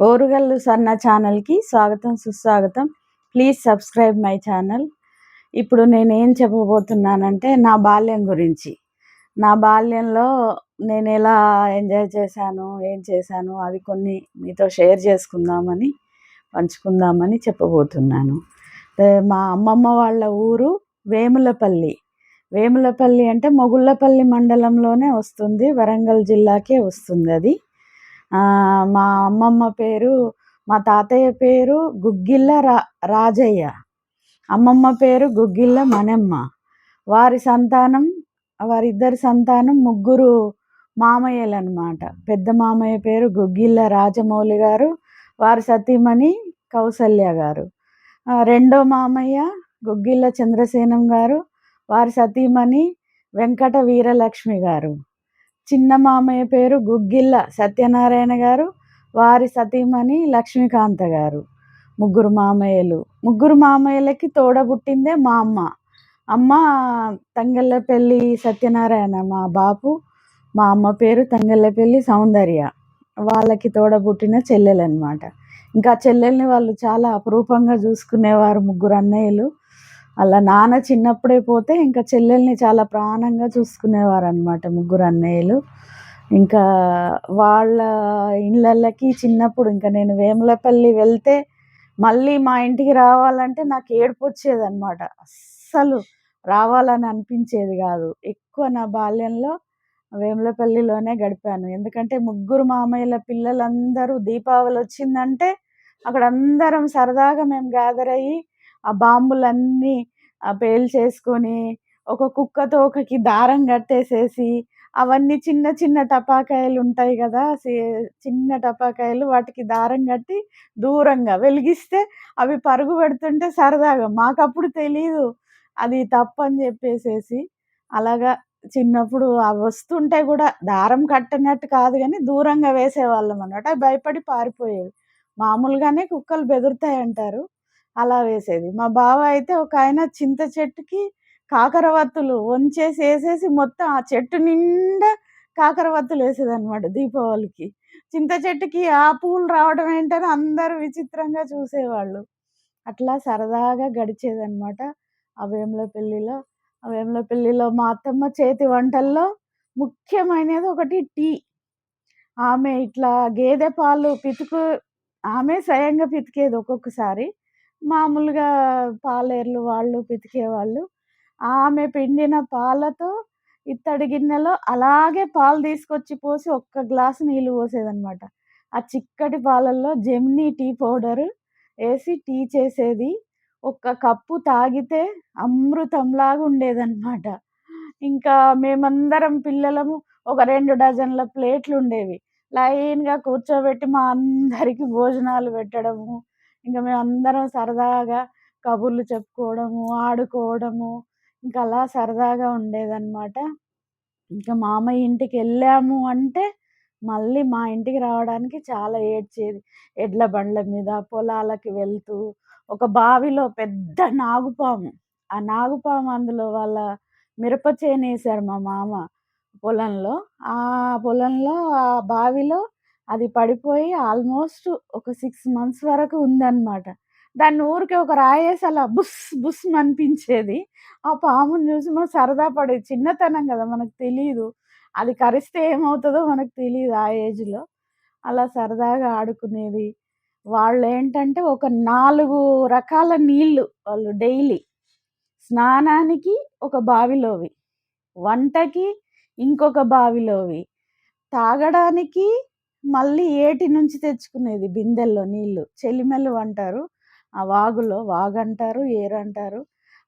ఓరుగల్లు సన్న ఛానల్‌కి స్వాగతం, సుస్వాగతం. Please subscribe my channel. ఇప్పుడు నేనేం చెప్పబోతున్నానంటే నా బాల్యం గురించి. నా బాల్యంలో నేనెలా ఎంజాయ్ చేశాను, ఏం చేశాను అవి కొన్ని మీతో షేర్ చేసుకుందామని, పంచుకుందామని చెప్పబోతున్నాను. మా అమ్మమ్మ వాళ్ళ ఊరు వేములపల్లి. వేములపల్లి అంటే మొగుళ్ళపల్లి మండలంలోనే వస్తుంది. వరంగల్ జిల్లాకే వస్తుందది. మా అమ్మమ్మ పేరు, మా తాతయ్య పేరు గుగ్గిళ్ళ రాజయ్య. అమ్మమ్మ పేరు గుగ్గిళ్ళ మనెమ్మ. వారిద్దరి సంతానం ముగ్గురు మామయ్యలనమాట. పెద్ద మామయ్య పేరు గుగ్గిళ్ళ రాజమౌళి గారు, వారి సతీమణి కౌసల్య గారు. రెండో మామయ్య గుగ్గిళ్ళ చంద్రసేనం గారు, వారి సతీమణి వెంకట వీరలక్ష్మి గారు. చిన్న మామయ్య పేరు గుగ్గిళ్ళ సత్యనారాయణ గారు, వారి సతీమణి లక్ష్మీకాంత గారు. ముగ్గురు మామయ్యలకి తోడబుట్టిందే మా అమ్మ తంగళ్ళపల్లి సత్యనారాయణ మా బాపు. మా అమ్మ పేరు తంగళ్ళపల్లి సౌందర్య. వాళ్ళకి తోడబుట్టిన చెల్లెలన్నమాట. ఇంకా చెల్లెల్ని వాళ్ళు చాలా అపురూపంగా చూసుకునేవారు. ముగ్గురు అన్నయ్యలు. అలా నాన్న చిన్నప్పుడే పోతే ఇంకా చెల్లెల్ని చాలా ప్రాణంగా చూసుకునేవారు అనమాట ముగ్గురు అన్నయ్యలు. ఇంకా వాళ్ళ ఇళ్ళకి చిన్నప్పుడు ఇంకా నేను వేములపల్లి వెళ్తే మళ్ళీ మా ఇంటికి రావాలంటే నాకు ఏడుపు వచ్చేదన్నమాట. అస్సలు రావాలని అనిపించేది కాదు. ఎక్కువ నా బాల్యంలో వేములపల్లిలోనే గడిపాను. ఎందుకంటే ముగ్గురు మామయ్యల పిల్లలందరూ దీపావళి వచ్చిందంటే అక్కడ అందరం సరదాగా మేము గ్యాదర్ అయ్యి ఆ బాంబులన్నీ పేల్చేసుకొని ఒక కుక్క తోకకి దారం కట్టేసేసి అవన్నీ చిన్న చిన్న టపాకాయలు ఉంటాయి కదా, చిన్న టపాకాయలు, వాటికి దారం కట్టి దూరంగా వెలిగిస్తే అవి పరుగు పెడుతుంటే సరదాగా మాకప్పుడు తెలీదు అది తప్పని చెప్పేసేసి అలాగా చిన్నప్పుడు అవి వస్తుంటే కూడా దారం కట్టినట్టు కాదు కానీ దూరంగా వేసేవాళ్ళం అన్నమాట. అవి భయపడి పారిపోయేవి. మామూలుగానే కుక్కలు బెదురుతాయి అంటారు, అలా వేసేది. మా బావ అయితే ఒక ఆయన చింత చెట్టుకి కాకరవత్తులు వంచేసి వేసేసి మొత్తం ఆ చెట్టు నిండా కాకరవత్తులు వేసేదన్నమాట దీపావళికి. చింత చెట్టుకి ఆ పూలు రావడం ఏంటని అందరూ విచిత్రంగా చూసేవాళ్ళు. అట్లా సరదాగా గడిచేదన్నమాట ఆ వేములపల్లిలో మా అత్తమ్మ చేతి వంటల్లో ముఖ్యమైనది ఒకటి టీ. ఆమె ఇట్లా గేదె పాలు ఆమె స్వయంగా పితికేది. ఒక్కొక్కసారి మామూలుగా పాలేర్లు వాళ్ళు పితికేవాళ్ళు. ఆమె పిండిన పాలతో ఇత్తడి గిన్నెలో అలాగే పాలు తీసుకొచ్చి పోసి ఒక్క గ్లాసు నీళ్ళు పోసేదన్నమాట. ఆ చిక్కటి పాలల్లో జెమినీ టీ పౌడర్ వేసి టీ చేసేది. ఒక్క కప్పు తాగితే అమృతంలాగా ఉండేదన్నమాట. ఇంకా మేమందరం పిల్లలము ఒక 2 డజన్ల ప్లేట్లు ఉండేవి. లైన్‌గా కూర్చోబెట్టి మా అందరికి భోజనాలు పెట్టడము. ఇంక మేమందరం సరదాగా కబుర్లు చెప్పుకోవడము, ఆడుకోవడము, ఇంకా అలా సరదాగా ఉండేదన్నమాట. ఇంకా మామయ్య ఇంటికెళ్ళాము అంటే మళ్ళీ మా ఇంటికి రావడానికి చాలా ఏడ్చేది. ఎడ్ల బండ్ల మీద పొలాలకి వెళ్తూ ఒక బావిలో పెద్ద నాగుపాము. ఆ నాగుపాము అందులో వాళ్ళ మిరప చేనేశారు మా మామ పొలంలో. ఆ పొలంలో ఆ బావిలో అది పడిపోయి ఆల్మోస్ట్ ఒక 6 మంత్స్ వరకు ఉందన్నమాట. దాన్ని ఊరికే ఒక రాయేసి అలా బుస్ బుస్ మనిపించేది. ఆ పాముని చూసి మేము సరదా పడేది. చిన్నతనం కదా, మనకు తెలీదు. అది కరిస్తే ఏమవుతదో మనకు తెలీదు ఆ ఏజ్‌లో. అలా సరదాగా ఆడుకునేది. వాళ్ళేంటంటే ఒక 4 రకాల నీళ్ళు వాళ్ళు డైలీ. స్నానానికి ఒక బావిలోవి, వంటకి ఇంకొక బావిలోవి, తాగడానికి మళ్ళీ ఏటి నుంచి తెచ్చుకునేది బిందెల్లో నీళ్ళు. చెలిమెలు అంటారు. ఆ వాగంటారు, ఏరంటారు.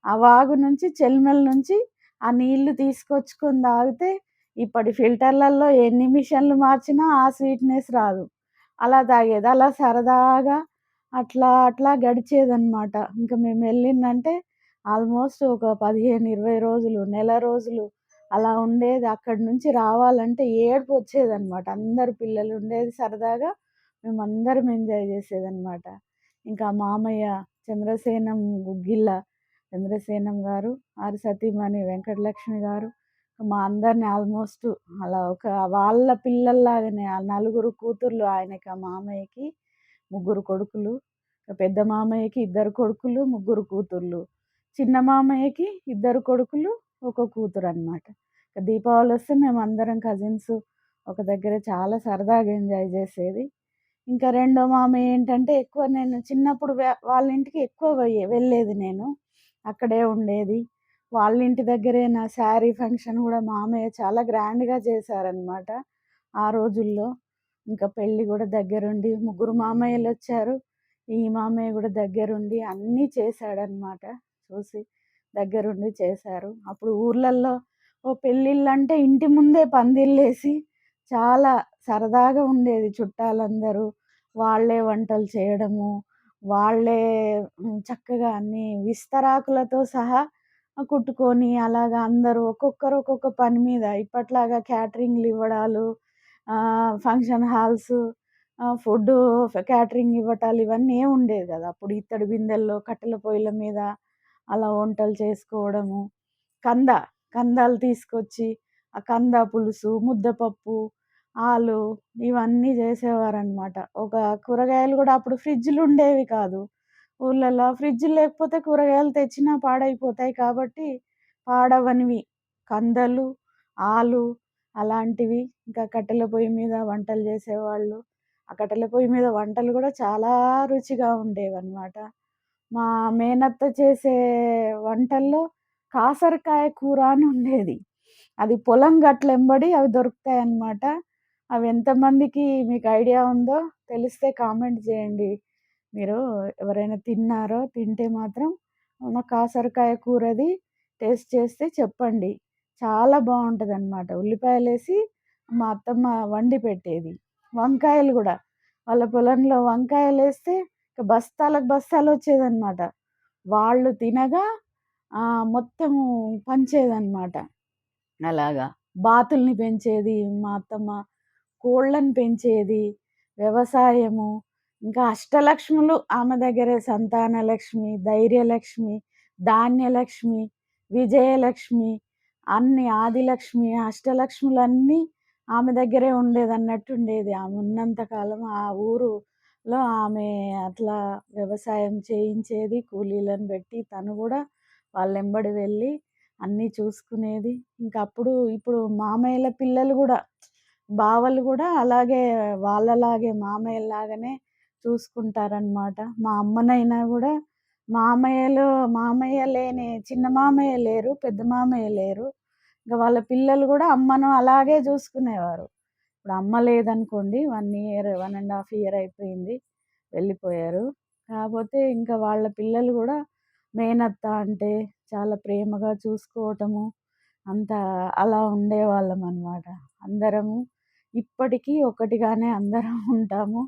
ఆ వాగు నుంచి చెలిమెల నుంచి ఆ నీళ్లు తీసుకొచ్చుకొని తాగితే ఇప్పటి ఫిల్టర్‌లలో ఎన్ని మిషన్లు మార్చినా ఆ స్వీట్‌నెస్ రాదు. అలా తాగేది. అలా సరదాగా అట్లా గడిచేదన్నమాట. ఇంక మేము వెళ్ళిందంటే ఆల్మోస్ట్ ఒక 15, 20 రోజులు, నెల రోజులు అలా ఉండేది. అక్కడి నుంచి రావాలంటే ఏడుపు వచ్చేదన్నమాట. అందరు పిల్లలు ఉండేది సరదాగా. మేమందరం ఎంజాయ్ చేసేదన్నమాట. ఇంకా మామయ్య గుగ్గిళ్ళ చంద్రసేనం గారు, ఆరి సతీమణి వెంకటలక్ష్మి గారు మా అందరిని ఆల్మోస్ట్ అలా ఒక వాళ్ళ పిల్లల్లాగానే ఆ నలుగురు కూతుర్లు ఆయనకి, ఆ మామయ్యకి. ముగ్గురు కొడుకులు. పెద్ద మామయ్యకి ఇద్దరు కొడుకులు, ముగ్గురు కూతుర్లు. చిన్న మామయ్యకి ఇద్దరు కొడుకులు, ఒక కూతురనమాట. దీపావళొస్తే మేమందరం కజిన్స్ ఒక దగ్గర చాలా సరదాగా ఎంజాయ్ చేసేది. ఇంకా రెండో మామయ్య ఏంటంటే ఎక్కువ నేను చిన్నప్పుడు వాళ్ళ ఇంటికి ఎక్కువ వెళ్ళేది నేను. అక్కడే ఉండేది. వాళ్ళ ఇంటి దగ్గరే నా శారీ ఫంక్షన్ కూడా మామయ్య చాలా గ్రాండ్‌గా చేశారనమాట ఆ రోజుల్లో. ఇంకా పెళ్ళి కూడా దగ్గరుండి ముగ్గురు మామయ్యలొచ్చారు. ఈ మామయ్య కూడా దగ్గరుండి అన్నీ చేశాడనమాట. చూసి దగ్గరుండి చేశారు. అప్పుడు ఊర్లల్లో పెళ్ళిళ్ళంటే ఇంటి ముందే పందిళ్ళేసి చాలా సరదాగా ఉండేది. చుట్టాలందరూ వాళ్ళే వంటలు చేయడము, వాళ్ళే చక్కగా అన్నీ విస్తరాకులతో సహా కుట్టుకొని అలాగా అందరూ ఒక్కొక్కరు ఒక్కొక్క పని మీద ఇప్పట్లాగా క్యాటరింగ్‌లు ఇవ్వడాలు, ఫంక్షన్ హాల్స్, ఫుడ్డు క్యాటరింగ్ ఇవ్వటాలు ఇవన్నీ ఏమి ఉండేది కాదు. అప్పుడు ఇత్తడి బిందెల్లో కట్టెల పొయ్యిల మీద అలా వంటలు చేసుకోవడము. కంద, కందాలు తీసుకొచ్చి ఆ కంద పులుసు, ముద్దపప్పు, ఆలు ఇవన్నీ చేసేవారనమాట. ఒక కూరగాయలు కూడా అప్పుడు ఫ్రిడ్జ్‌లు ఉండేవి కాదు. ఊర్లల్లో ఫ్రిడ్జ్ లేకపోతే కూరగాయలు తెచ్చినా పాడైపోతాయి కాబట్టి పాడవనివి కందలు, ఆలు అలాంటివి. ఇంకా కట్టెల పొయ్యి మీద వంటలు చేసేవాళ్ళు. ఆ కట్టెల పొయ్యి మీద వంటలు కూడా చాలా రుచిగా ఉండేవన్నమాట. మా మేనత్త చేసే వంటల్లో కాసరకాయ కూర అని ఉండేది. అది పొలం గట్లెంబడి అవి దొరుకుతాయన్నమాట. అవి ఎంతమందికి మీకు ఐడియా ఉందో తెలిస్తే కామెంట్ చేయండి. మీరు ఎవరైనా తిన్నారో, తింటే మాత్రం మా కాసరకాయ కూరది టేస్ట్ చేస్తే చెప్పండి. చాలా బావుంటదనమాట. ఉల్లిపాయలేసి మా అత్తమ్మ వండి పెట్టేది. వంకాయలు గూడా వాళ్ళ పొలంలో వంకాయలేస్తే బస్తాలకు బస్తాలొచ్చేదనమాట. వాళ్ళు తినగా మొత్తము పంచేదనమాట. అలాగా. బాతుల్ని పెంచేది మా అత్తమ్మ. కోళ్ళని పెంచేది. వ్యవసాయము, ఇంకా అష్టలక్ష్ములు ఆమె దగ్గరే సంతానలక్ష్మి, ధైర్యలక్ష్మి, ధాన్యలక్ష్మి, విజయలక్ష్మి అన్ని ఆదిలక్ష్మి, అష్టలక్ష్ములన్నీ ఆమె దగ్గరే ఉండేదన్నట్టుండేది. ఆమె ఉన్నంత కాలం ఆ ఊరులో ఆమె అట్లా వ్యవసాయం చేయించేది. కూలీలను పెట్టి తను గూడా వాళ్ళెంబడి వెళ్ళి అన్నీ చూసుకునేది. ఇప్పుడు మామయ్యల పిల్లలు గూడా బావలు గూడా అలాగే వాళ్ళలాగే మామయ్యల్లాగానే చూసుకుంటారనమాట. మా అమ్మనైనా గూడా మామయ్య లేని చిన్న మామయ్య లేరు, పెద్ద మామయ్య లేరు. ఇంక వాళ్ళ పిల్లలు గూడా అమ్మను అలాగే చూసుకునేవారు. ఇప్పుడు అమ్మ లేదనుకోండి 1 ఇయర్, 1 ½ ఇయర్ అయిపోయింది. వెళ్ళిపోయారు. కాపోతే ఇంకా వాళ్ళ పిల్లలు గూడా మేనత్త అంటే చాలా ప్రేమగా చూసుకోవటము, అంతా అలా ఉండేవాళ్ళమనమాట. అందరము ఇప్పటికీ ఒకటిగానే అందరం ఉంటాము.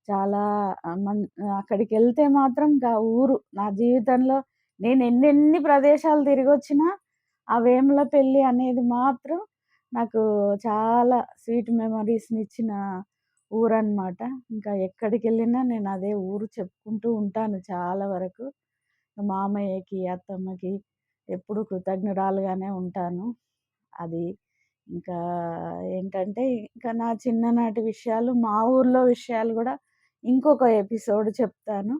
చాలా అక్కడికెళ్తే మాత్రం ఊరు నా జీవితంలో నేను ఎన్నెన్ని ప్రదేశాలు తిరిగొచ్చినా, ఆ వేములపెల్లి అనేది మాత్రం నాకు చాలా స్వీట్ మెమోరీస్‌నిచ్చిన ఊరనమాట. ఇంకా ఎక్కడికెళ్ళినా నేను అదే ఊరు చెప్పుకుంటూ ఉంటాను చాలా వరకు. మామయ్యకి, అత్తమ్మకి ఎప్పుడూ కృతజ్ఞురాలుగానే ఉంటాను. అది ఇంకా ఏంటంటే, ఇంకా నా చిన్ననాటి విషయాలు, మా ఊర్లో విషయాలు గూడా ఇంకొక ఎపిసోడ్ చెప్తాను.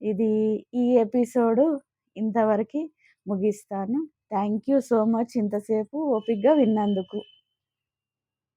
ఇది ఈ ఎపిసోడు ఇంతవరకి ముగిస్తాను. థ్యాంక్ యూ సో మచ్ ఇంతసేపు ఓపికగా విన్నందుకు.